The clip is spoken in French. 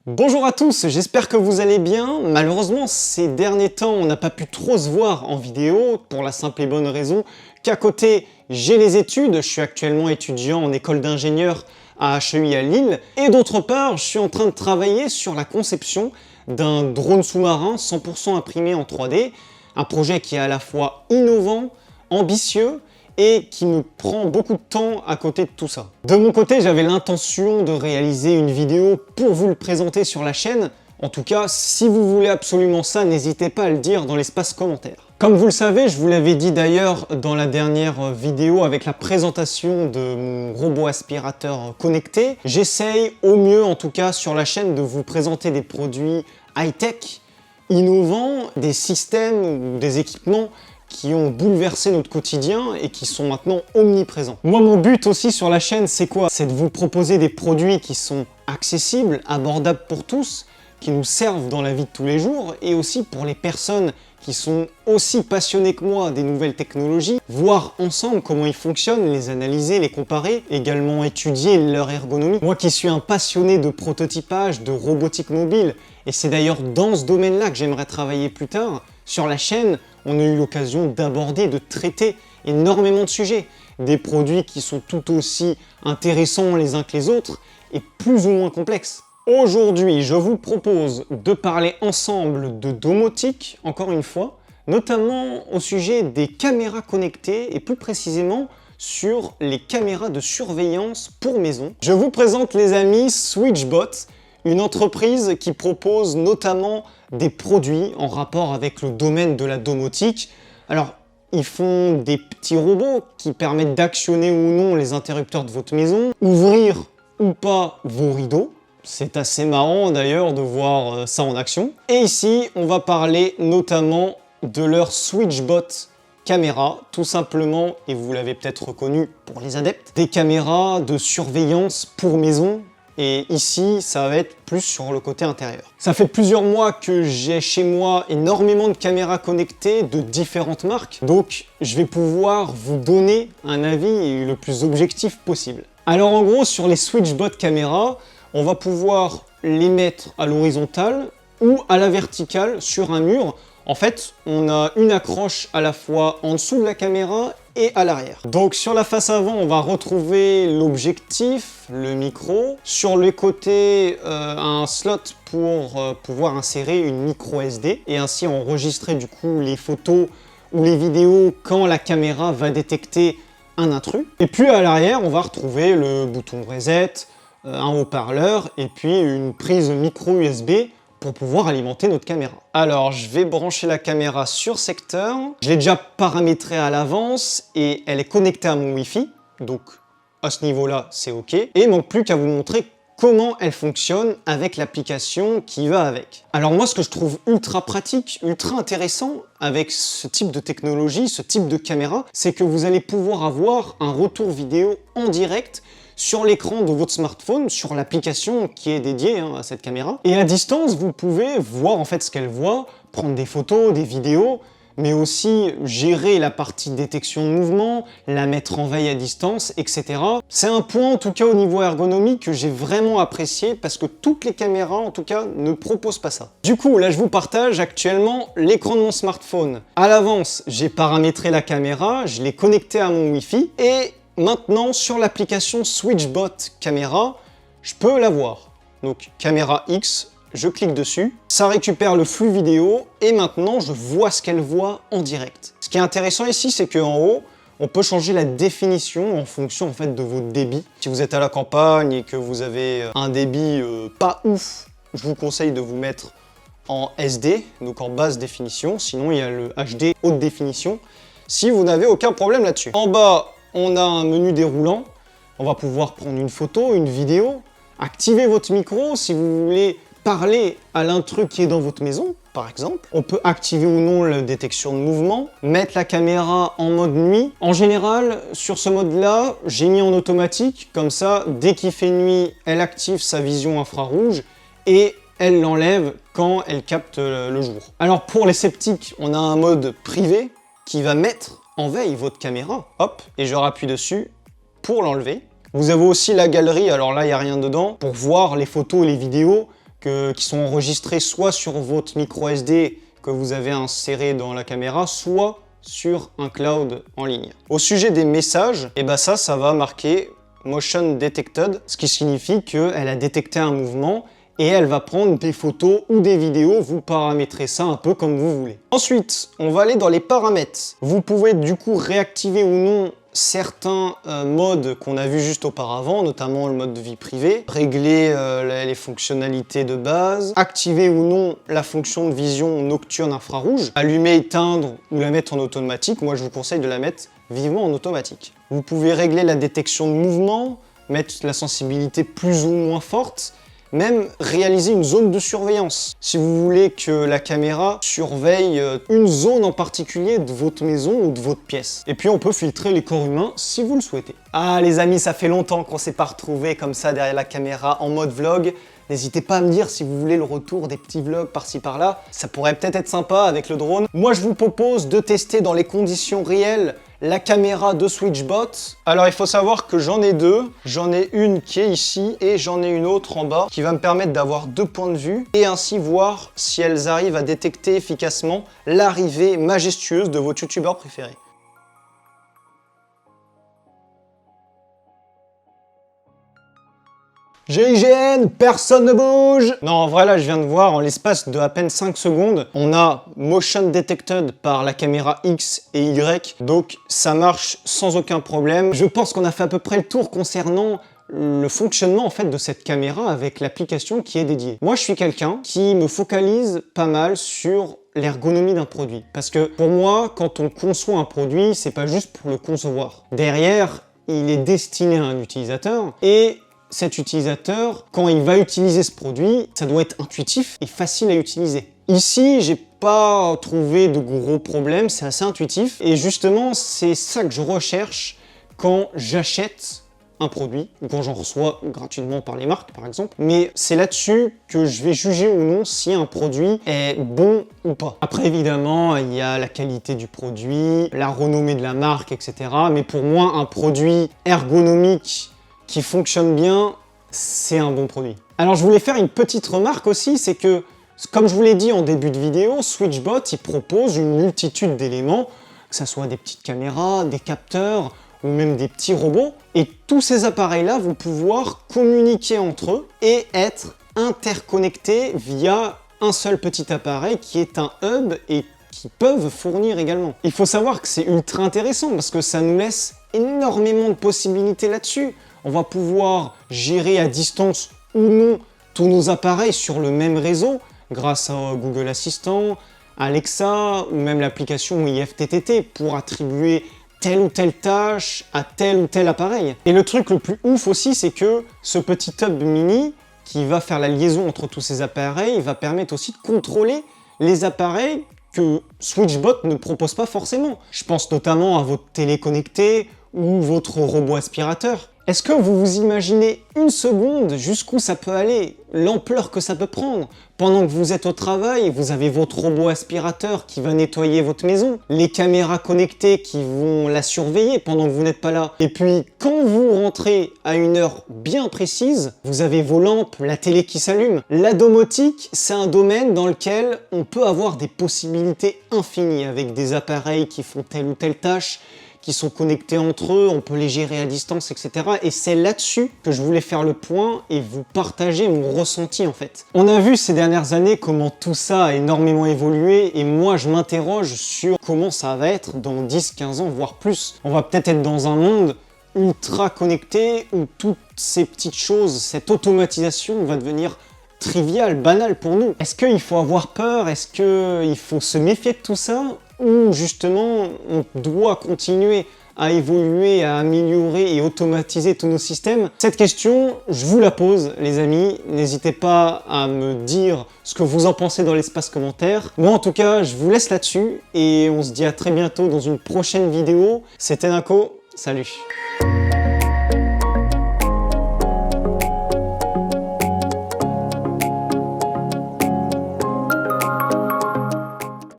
Bonjour à tous, j'espère que vous allez bien. Malheureusement, ces derniers temps, on n'a pas pu trop se voir en vidéo pour la simple et bonne raison qu'à côté, j'ai les études. Je suis actuellement étudiant en école d'ingénieur à HEI à Lille. Et d'autre part, je suis en train de travailler sur la conception d'un drone sous-marin 100% imprimé en 3D. Un projet qui est à la fois innovant, ambitieux et qui me prend beaucoup de temps à côté de tout ça. De mon côté, j'avais l'intention de réaliser une vidéo pour vous le présenter sur la chaîne. En tout cas, si vous voulez absolument ça, n'hésitez pas à le dire dans l'espace commentaire. Comme vous le savez, je vous l'avais dit d'ailleurs dans la dernière vidéo avec la présentation de mon robot aspirateur connecté, j'essaye au mieux en tout cas sur la chaîne de vous présenter des produits high-tech, innovants, des systèmes ou des équipements qui ont bouleversé notre quotidien et qui sont maintenant omniprésents. Moi, mon but aussi sur la chaîne, c'est quoi? C'est de vous proposer des produits qui sont accessibles, abordables pour tous, qui nous servent dans la vie de tous les jours, et aussi pour les personnes qui sont aussi passionnées que moi des nouvelles technologies, voir ensemble comment ils fonctionnent, les analyser, les comparer, également étudier leur ergonomie. Moi qui suis un passionné de prototypage, de robotique mobile, et c'est d'ailleurs dans ce domaine-là que j'aimerais travailler plus tard, sur la chaîne, on a eu l'occasion d'aborder, de traiter énormément de sujets. Des produits qui sont tout aussi intéressants les uns que les autres et plus ou moins complexes. Aujourd'hui, je vous propose de parler ensemble de domotique, encore une fois, notamment au sujet des caméras connectées et plus précisément sur les caméras de surveillance pour maison. Je vous présente les amis Switchbot, une entreprise qui propose notamment des produits en rapport avec le domaine de la domotique. Alors, ils font des petits robots qui permettent d'actionner ou non les interrupteurs de votre maison, ouvrir ou pas vos rideaux. C'est assez marrant d'ailleurs de voir ça en action. Et ici, on va parler notamment de leur Switchbot caméra, tout simplement, et vous l'avez peut-être reconnu pour les adeptes, des caméras de surveillance pour maison. Et ici, ça va être plus sur le côté intérieur. Ça fait plusieurs mois que j'ai chez moi énormément de caméras connectées de différentes marques. Donc, je vais pouvoir vous donner un avis le plus objectif possible. Alors en gros, sur les Switchbot caméras, on va pouvoir les mettre à l'horizontale ou à la verticale sur un mur. En fait, on a une accroche à la fois en dessous de la caméra et à l'arrière. Donc sur la face avant, on va retrouver l'objectif, le micro. Sur les côtés, un slot pour pouvoir insérer une micro SD et ainsi enregistrer du coup les photos ou les vidéos quand la caméra va détecter un intrus. Et puis à l'arrière, on va retrouver le bouton reset, un haut-parleur et puis une prise micro USB pour pouvoir alimenter notre caméra. Alors, je vais brancher la caméra sur secteur. Je l'ai déjà paramétrée à l'avance et elle est connectée à mon Wi-Fi. Donc, à ce niveau-là, c'est OK. Et il ne manque plus qu'à vous montrer comment elle fonctionne avec l'application qui va avec. Alors moi, ce que je trouve ultra pratique, ultra intéressant avec ce type de technologie, ce type de caméra, c'est que vous allez pouvoir avoir un retour vidéo en direct sur l'écran de votre smartphone, sur l'application qui est dédiée à cette caméra. Et à distance, vous pouvez voir en fait ce qu'elle voit, prendre des photos, des vidéos, mais aussi gérer la partie détection de mouvement, la mettre en veille à distance, etc. C'est un point en tout cas au niveau ergonomique que j'ai vraiment apprécié parce que toutes les caméras en tout cas ne proposent pas ça. Du coup, là je vous partage actuellement l'écran de mon smartphone. À l'avance, j'ai paramétré la caméra, je l'ai connectée à mon Wi-Fi et maintenant, sur l'application Switchbot Caméra, je peux la voir. Donc, caméra X, je clique dessus, ça récupère le flux vidéo et maintenant, je vois ce qu'elle voit en direct. Ce qui est intéressant ici, c'est qu'en haut, on peut changer la définition en fonction en fait, de votre débit. Si vous êtes à la campagne et que vous avez un débit pas ouf, je vous conseille de vous mettre en SD, donc en basse définition. Sinon, il y a le HD haute définition, si vous n'avez aucun problème là-dessus. En bas, on a un menu déroulant, on va pouvoir prendre une photo, une vidéo, activer votre micro si vous voulez parler à l'intrus qui est dans votre maison, par exemple. On peut activer ou non la détection de mouvement, mettre la caméra en mode nuit. En général, sur ce mode-là, j'ai mis en automatique, comme ça, dès qu'il fait nuit, elle active sa vision infrarouge et elle l'enlève quand elle capte le jour. Alors pour les sceptiques, on a un mode privé qui va mettre en veille votre caméra, hop, et je rappuie dessus pour l'enlever. Vous avez aussi la galerie, alors là il n'y a rien dedans, pour voir les photos et les vidéos qui sont enregistrés soit sur votre micro SD que vous avez inséré dans la caméra, soit sur un cloud en ligne. Au sujet des messages, et ben ça va marquer Motion Detected, ce qui signifie qu'elle a détecté un mouvement et elle va prendre des photos ou des vidéos, vous paramétrez ça un peu comme vous voulez. Ensuite, on va aller dans les paramètres. Vous pouvez du coup réactiver ou non certains modes qu'on a vus juste auparavant, notamment le mode de vie privée, régler les fonctionnalités de base, activer ou non la fonction de vision nocturne infrarouge, allumer, éteindre ou la mettre en automatique. Moi je vous conseille de la mettre vivement en automatique. Vous pouvez régler la détection de mouvement, mettre la sensibilité plus ou moins forte, même réaliser une zone de surveillance. Si vous voulez que la caméra surveille une zone en particulier de votre maison ou de votre pièce. Et puis on peut filtrer les corps humains si vous le souhaitez. Ah les amis, ça fait longtemps qu'on s'est pas retrouvés comme ça derrière la caméra en mode vlog. N'hésitez pas à me dire si vous voulez le retour des petits vlogs par-ci par-là. Ça pourrait peut-être être sympa avec le drone. Moi je vous propose de tester dans les conditions réelles la caméra de SwitchBot. Alors il faut savoir que j'en ai deux. J'en ai une qui est ici et j'en ai une autre en bas qui va me permettre d'avoir deux points de vue et ainsi voir si elles arrivent à détecter efficacement l'arrivée majestueuse de votre youtubeur préféré. GIGN, personne ne bouge! Non, en vrai, là, je viens de voir, en l'espace de à peine 5 secondes, on a Motion Detected par la caméra X et Y, donc ça marche sans aucun problème. Je pense qu'on a fait à peu près le tour concernant le fonctionnement en fait de cette caméra avec l'application qui est dédiée. Moi, je suis quelqu'un qui me focalise pas mal sur l'ergonomie d'un produit. Parce que pour moi, quand on conçoit un produit, c'est pas juste pour le concevoir. Derrière, il est destiné à un utilisateur et cet utilisateur, quand il va utiliser ce produit, ça doit être intuitif et facile à utiliser. Ici, j'ai pas trouvé de gros problèmes, c'est assez intuitif. Et justement, c'est ça que je recherche quand j'achète un produit, ou quand j'en reçois gratuitement par les marques, par exemple. Mais c'est là-dessus que je vais juger ou non si un produit est bon ou pas. Après, évidemment, il y a la qualité du produit, la renommée de la marque, etc. Mais pour moi, un produit ergonomique qui fonctionne bien, c'est un bon produit. Alors je voulais faire une petite remarque aussi, c'est que, comme je vous l'ai dit en début de vidéo, SwitchBot, il propose une multitude d'éléments, que ce soit des petites caméras, des capteurs, ou même des petits robots, et tous ces appareils-là vont pouvoir communiquer entre eux et être interconnectés via un seul petit appareil qui est un hub et qui peuvent fournir également. Il faut savoir que c'est ultra intéressant parce que ça nous laisse énormément de possibilités là-dessus. On va pouvoir gérer à distance ou non tous nos appareils sur le même réseau grâce à Google Assistant, Alexa ou même l'application IFTTT pour attribuer telle ou telle tâche à tel ou tel appareil. Et le truc le plus ouf aussi, c'est que ce petit hub mini qui va faire la liaison entre tous ces appareils va permettre aussi de contrôler les appareils que SwitchBot ne propose pas forcément. Je pense notamment à votre télé connectée ou votre robot aspirateur. Est-ce que vous vous imaginez une seconde jusqu'où ça peut aller, l'ampleur que ça peut prendre? Pendant que vous êtes au travail, vous avez votre robot aspirateur qui va nettoyer votre maison, les caméras connectées qui vont la surveiller pendant que vous n'êtes pas là. Et puis, quand vous rentrez à une heure bien précise, vous avez vos lampes, la télé qui s'allume. La domotique, c'est un domaine dans lequel on peut avoir des possibilités infinies avec des appareils qui font telle ou telle tâche, qui sont connectés entre eux, on peut les gérer à distance, etc. Et c'est là-dessus que je voulais faire le point et vous partager mon ressenti en fait. On a vu ces dernières années comment tout ça a énormément évolué et moi je m'interroge sur comment ça va être dans 10-15 ans, voire plus. On va peut-être être dans un monde ultra connecté où toutes ces petites choses, cette automatisation va devenir triviale, banale pour nous. Est-ce qu'il faut avoir peur? Est-ce qu'il faut se méfier de tout ça? Ou justement, on doit continuer à évoluer, à améliorer et automatiser tous nos systèmes? Cette question, je vous la pose, les amis. N'hésitez pas à me dire ce que vous en pensez dans l'espace commentaire. Moi, en tout cas, je vous laisse là-dessus et on se dit à très bientôt dans une prochaine vidéo. C'était Nako, salut!